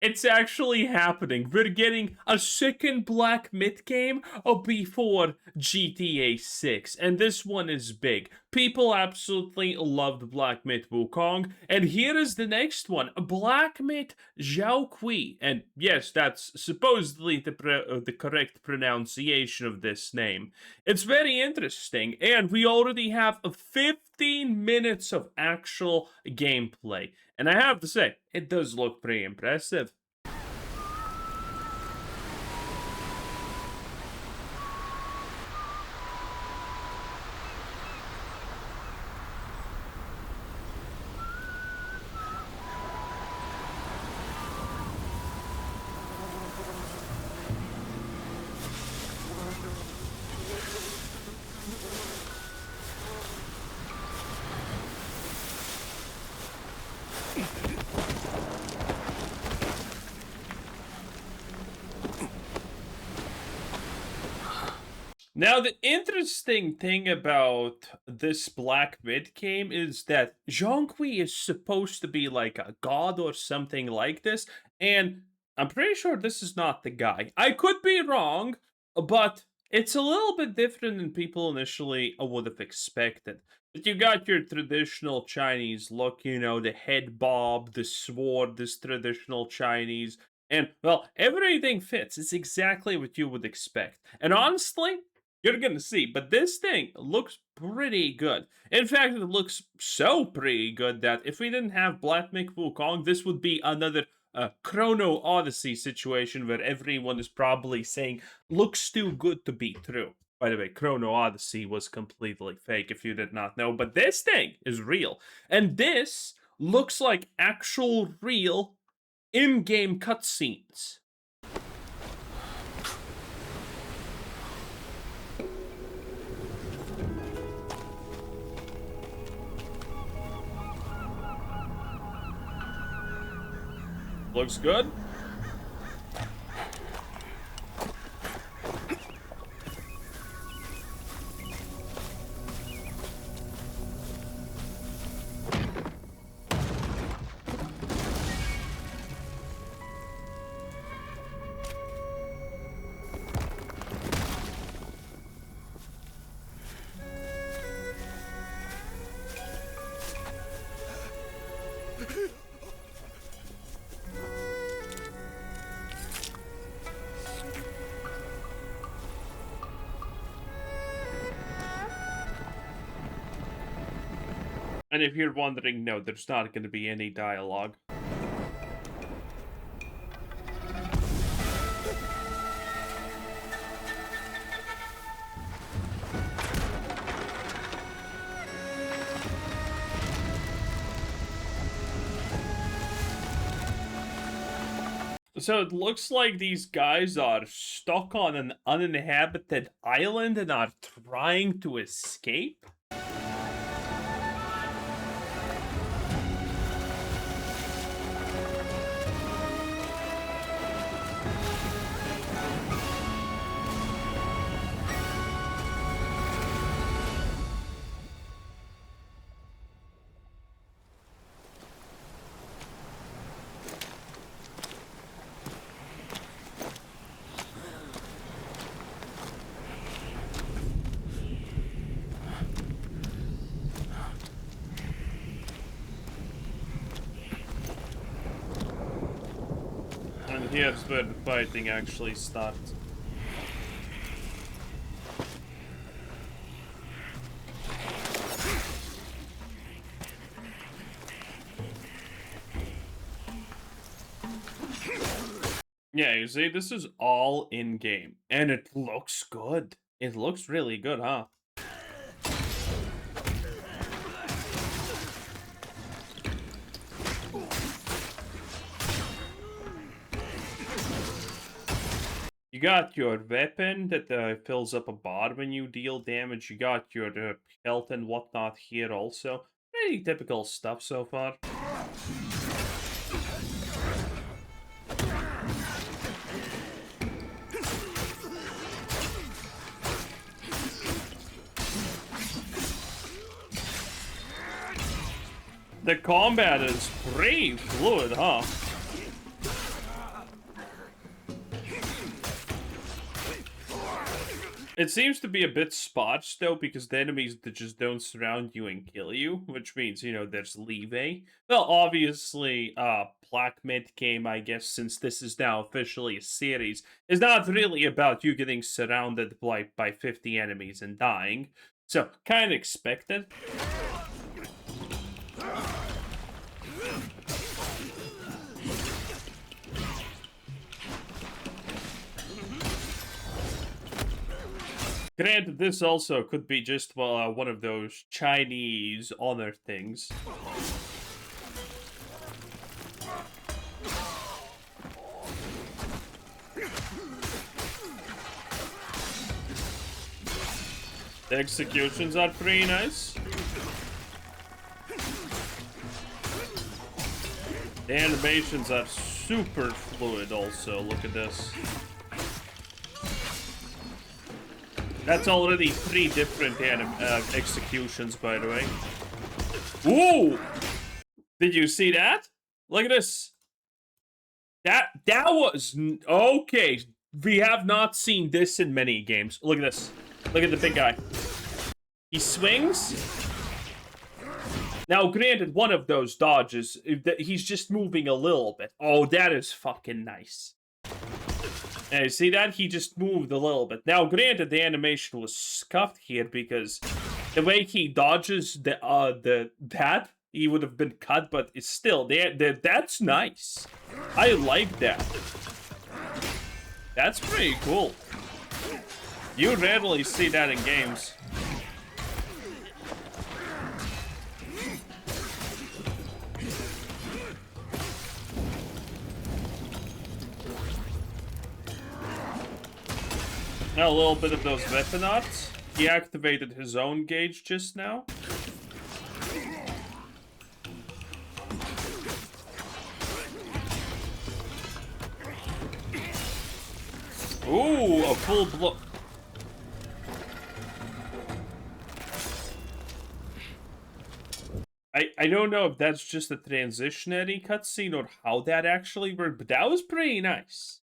It's actually happening. We're getting a second Black Myth game before GTA 6, and this one is big. People absolutely loved Black Myth Wukong, and here is the next one, Black Myth Zhong Kui. And yes, that's supposedly the correct pronunciation of this name. It's very interesting, and we already have 15 minutes of actual gameplay. And I have to say, it does look pretty impressive. Now, the interesting thing about this Black Myth game is that Zhong Kui is supposed to be like a god or something like this, and I'm pretty sure this is not the guy. I could be wrong, but it's a little bit different than people initially would have expected. But you got your traditional Chinese look, you know, the head bob, the sword, this traditional Chinese, and, well, everything fits. It's exactly what you would expect. And honestly, you're gonna see, but this thing looks pretty good. In fact, it looks so pretty good that if we didn't have Black Myth Wukong, this would be another Chrono Odyssey situation where everyone is probably saying, looks too good to be true. By the way, Chrono Odyssey was completely fake if you did not know, but this thing is real. And this looks like actual real in-game cutscenes. Looks good. And if you're wondering, no, there's not going to be any dialogue. So it looks like these guys are stuck on an uninhabited island and are trying to escape. And here's where the fighting actually starts. Yeah, you see, this is all in-game, and it looks good. It looks really good, huh? You got your weapon that fills up a bar when you deal damage. You got your health and whatnot here also. Pretty typical stuff so far. The combat is pretty fluid, huh? It seems to be a bit sparse, though, because the enemies that just don't surround you and kill you, which means, there's leeway. Well, obviously, Black Myth game, I guess, since this is now officially a series, is not really about you getting surrounded by 50 enemies and dying. So, kind of expected. Granted, this also could be just one of those Chinese honor things. The executions are pretty nice. The animations are super fluid also, look at this. That's already 3 different executions, by the way. Ooh! Did you see that? Look at this. That was... Okay, we have not seen this in many games. Look at this. Look at the big guy. He swings. Now, granted, one of those dodges, he's just moving a little bit. Oh, that is fucking nice. And you see that? He just moved a little bit. Now, granted, the animation was scuffed here because the way he dodges that, he would have been cut, but it's still, that's nice. I like that. That's pretty cool. You rarely see that in games. Now a little bit of those weapon arts. He activated his own gauge just now. Ooh, a full blow. I don't know if that's just a transitionary cutscene or how that actually worked, but that was pretty nice.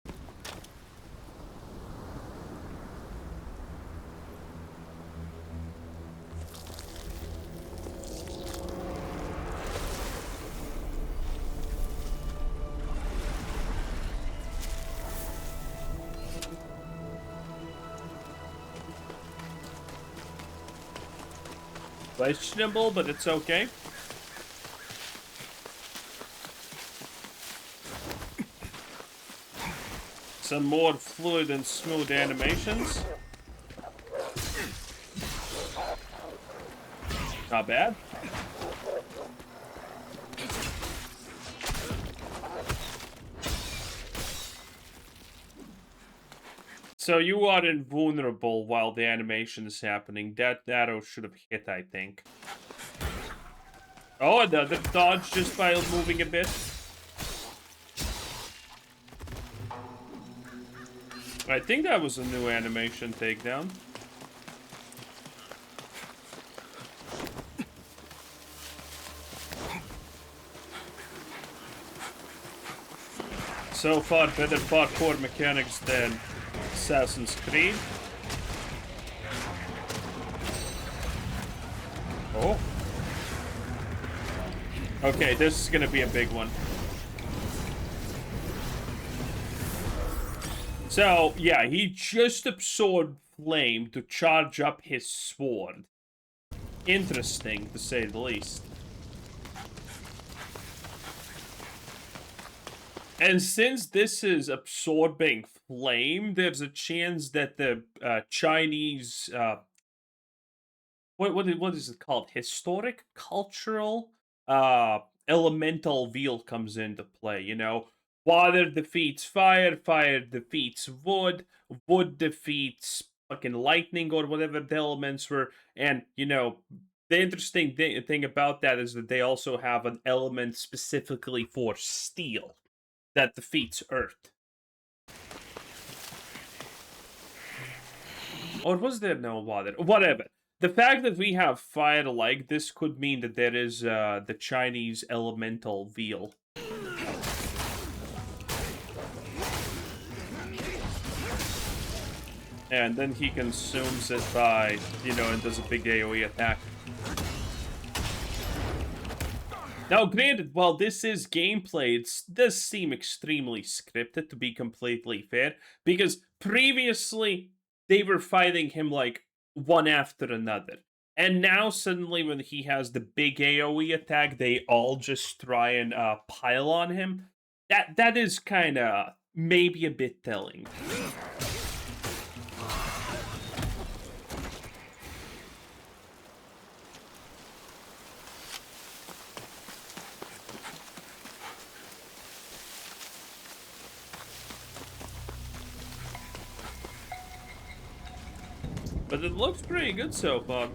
Questionable, but it's okay. Some more fluid and smooth animations. Not bad. So you are invulnerable while the animation is happening. That arrow should have hit, I think. Oh, another dodge just by moving a bit. I think that was a new animation takedown. So far, better parkour mechanics than Assassin's Creed. Oh. Okay, this is gonna be a big one. So, yeah, he just absorbed flame to charge up his sword. Interesting, to say the least. And since this is absorbing flame, there's a chance that the Chinese... what is it called? Historic, cultural, elemental wheel comes into play, you know? Water defeats fire, fire defeats wood, wood defeats fucking lightning or whatever the elements were. And, you know, the interesting thing about that is that they also have an element specifically for steel that defeats earth. Or was there no water? Whatever. The fact that we have fire like this could mean that there is the Chinese elemental wheel. And then he consumes it by, you know, and does a big AoE attack. Now, granted, while this is gameplay, it does seem extremely scripted, to be completely fair, because previously they were fighting him like one after another. And now suddenly when he has the big AoE attack, they all just try and pile on him. That is kind of maybe a bit telling. But it looks pretty good so far.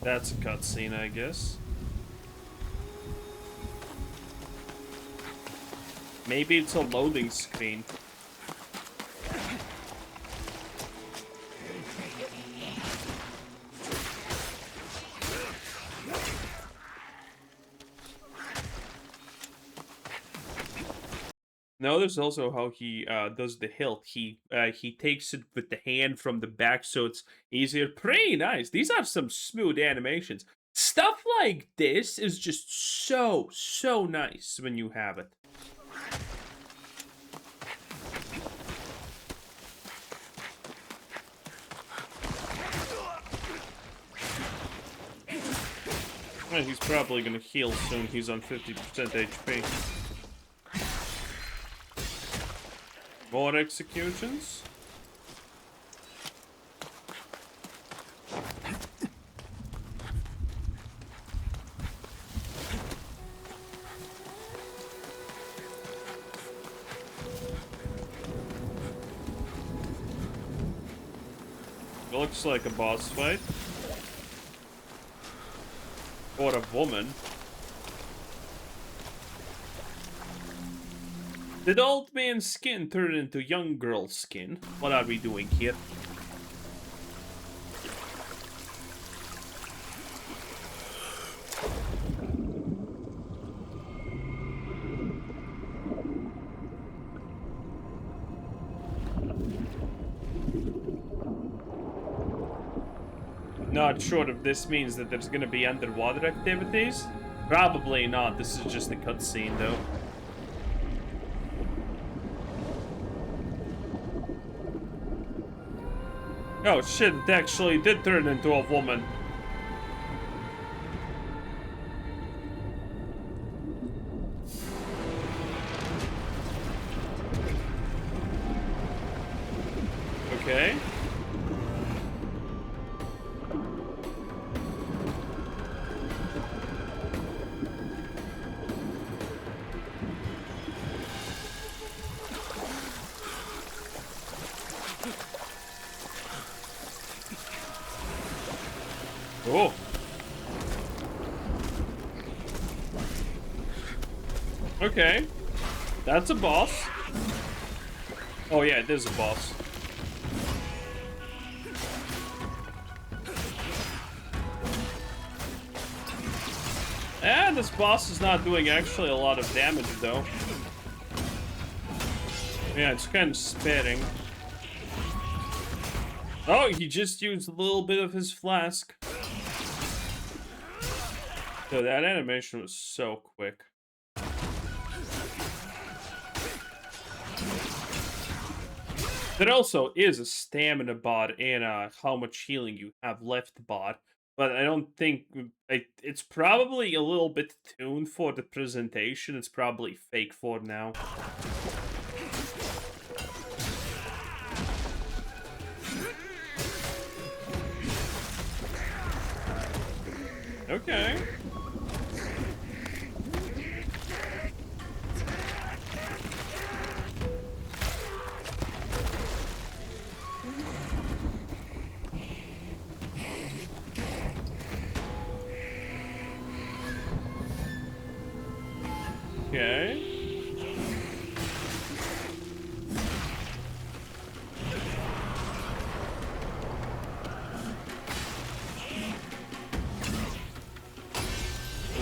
That's a cutscene, I guess. Maybe it's a loading screen. Notice also how he does the hilt. He takes it with the hand from the back, so it's easier. Pretty nice. These are some smooth animations. Stuff like this is just so nice when you have it. Well, he's probably gonna heal soon. He's on 50% HP. More executions. Looks like a boss fight. Or a woman. Did old man's skin turn into young girl's skin? What are we doing here? Not sure if this means that there's gonna be underwater activities. Probably not. This is just a cutscene, though. Oh shit, it actually did turn into a woman. Okay. Oh. Okay. That's a boss. Oh yeah, it is a boss. And this boss is not doing actually a lot of damage though. Yeah, it's kind of sparing. Oh, he just used a little bit of his flask. So that animation was so quick. There also is a stamina bot and how much healing you have left bot, but I don't think it's probably a little bit tuned for the presentation. It's probably fake for now. Okay. Okay.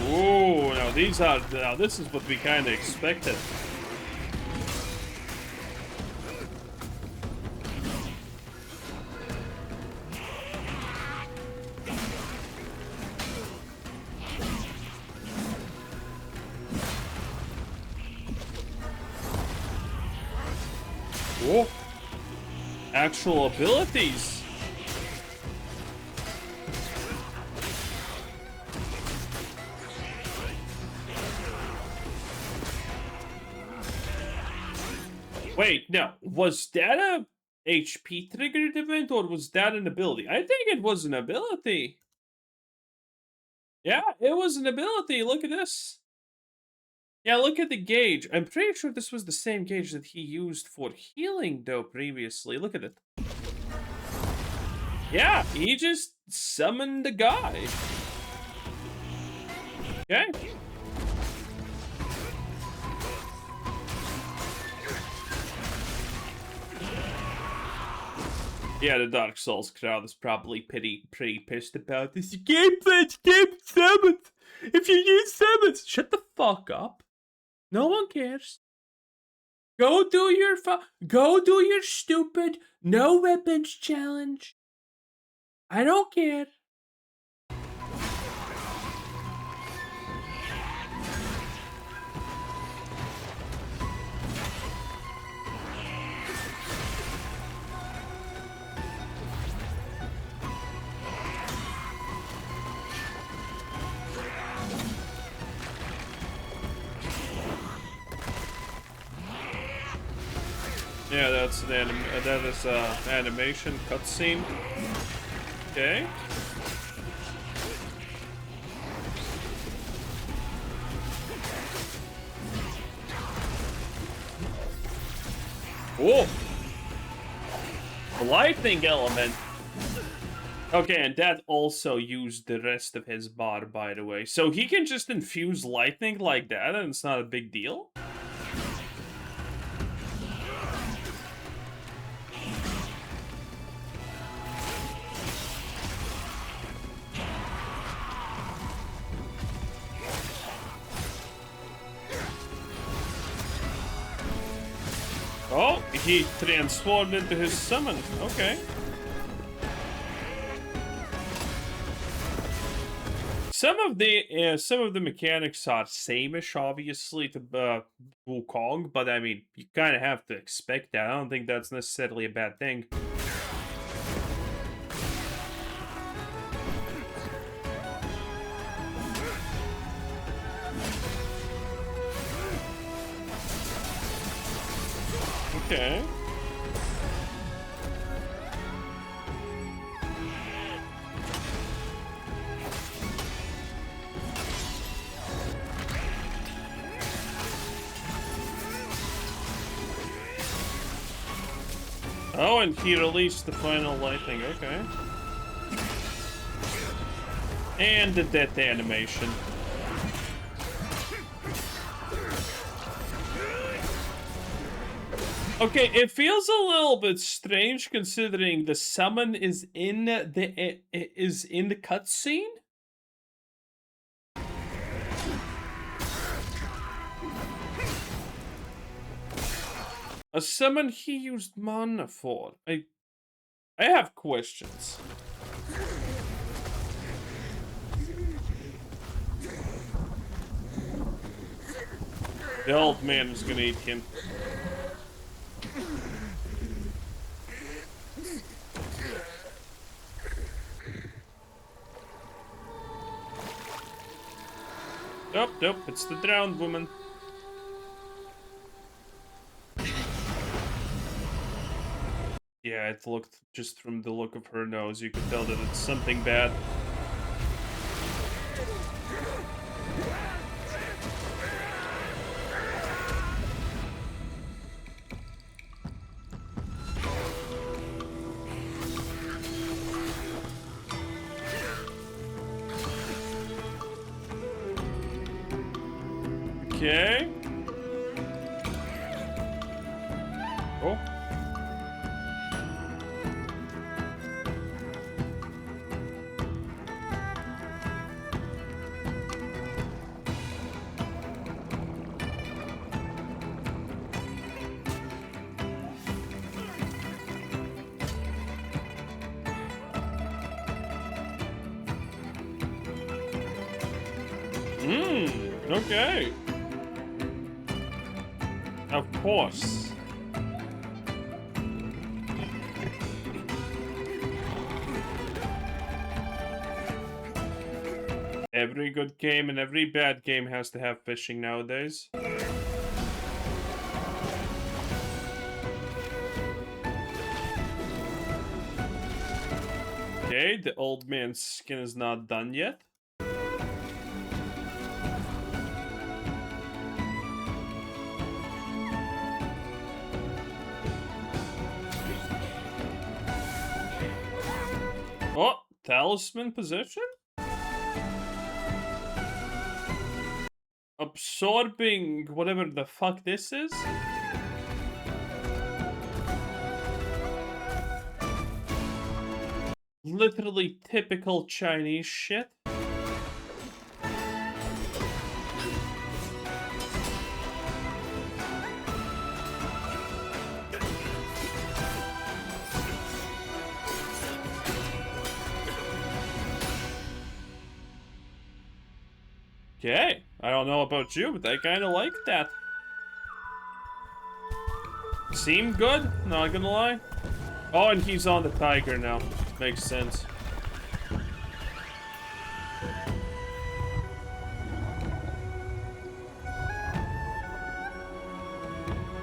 Ooh, now this is what we kind of expected. Whoa. Actual abilities. Wait, no. Was that a HP triggered event or was that an ability? I think it was an ability. Yeah, it was an ability. Look at this. Yeah, look at the gauge. I'm pretty sure this was the same gauge that he used for healing, though, previously. Look at it. Yeah, he just summoned the guy. Okay. Yeah, the Dark Souls crowd is probably pretty pissed about this. You can't play game summons if you use summons. Shut the fuck up. No one cares. Go do your stupid no weapons challenge. I don't care. Yeah, that's an animation cutscene. Okay. Whoa! A lightning element. Okay, and that also used the rest of his bar, by the way. So he can just infuse lightning like that, and it's not a big deal? Oh, he transformed into his summon. Okay. Some of the mechanics are same-ish, obviously, to Wukong, but I mean, you kind of have to expect that. I don't think that's necessarily a bad thing. Okay. Oh, and he released the final lightning. Okay. And the death animation. Okay, it feels a little bit strange considering the summon is in the cutscene. A summon he used mana for. I have questions. The old man is gonna eat him. Nope, it's the drowned woman. Yeah, it looked, just from the look of her nose, you could tell that it's something bad. Okay. Oh. Okay. Of course. Every good game and every bad game has to have fishing nowadays. Okay, the old man's skin is not done yet. Oh, talisman position? Absorbing whatever the fuck this is? Literally typical Chinese shit. Okay, I don't know about you, but I kind of like that. Seemed good, not gonna lie. Oh, and he's on the tiger now. Makes sense.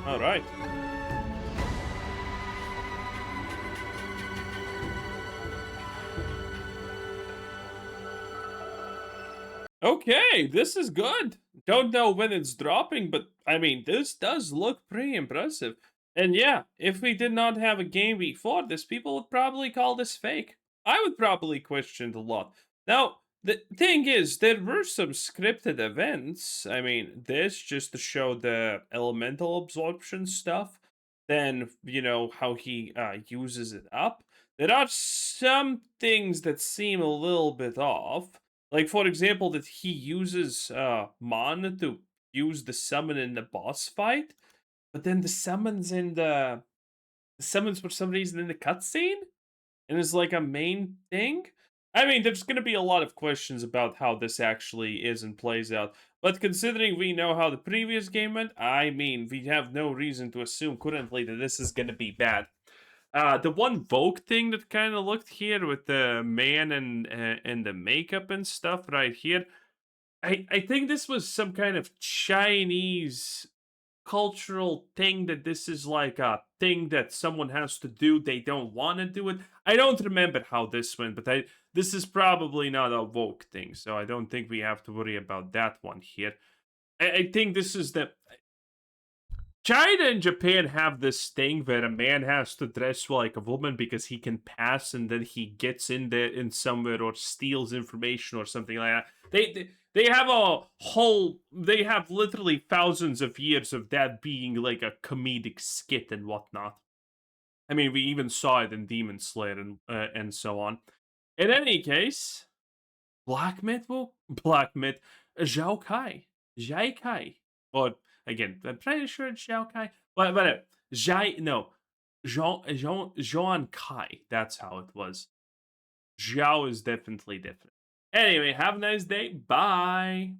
Alright. Okay, this is good. Don't know when it's dropping, but I mean, this does look pretty impressive. And yeah, if we did not have a game before this, people would probably call this fake. I would probably question it a lot. Now, the thing is, there were some scripted events. I mean, this just to show the elemental absorption stuff. Then, how he uses it up. There are some things that seem a little bit off. Like, for example, that he uses Mon to use the summon in the boss fight, but then the summons for some reason in the cutscene, and is like a main thing. I mean, there's gonna be a lot of questions about how this actually is and plays out. But considering we know how the previous game went, I mean, we have no reason to assume currently that this is gonna be bad. The one Vogue thing that kind of looked here with the man and the makeup and stuff right here. I think this was some kind of Chinese cultural thing, that this is like a thing that someone has to do. They don't want to do it. I don't remember how this went, but this is probably not a Vogue thing, so I don't think we have to worry about that one here. I think this is the China and Japan have this thing where a man has to dress like a woman because he can pass, and then he gets in there in somewhere or steals information or something like that. They have a whole, they have literally thousands of years of that being like a comedic skit and whatnot. I mean, we even saw it in Demon Slayer and so on. In any case, Black Myth, Black Myth, Zhao Kai, Zhai Kai, or again, I'm pretty sure it's Zhao Kai, but Zhai, no, Zhong Kai. That's how it was. Zhao is definitely different. Anyway, have a nice day. Bye.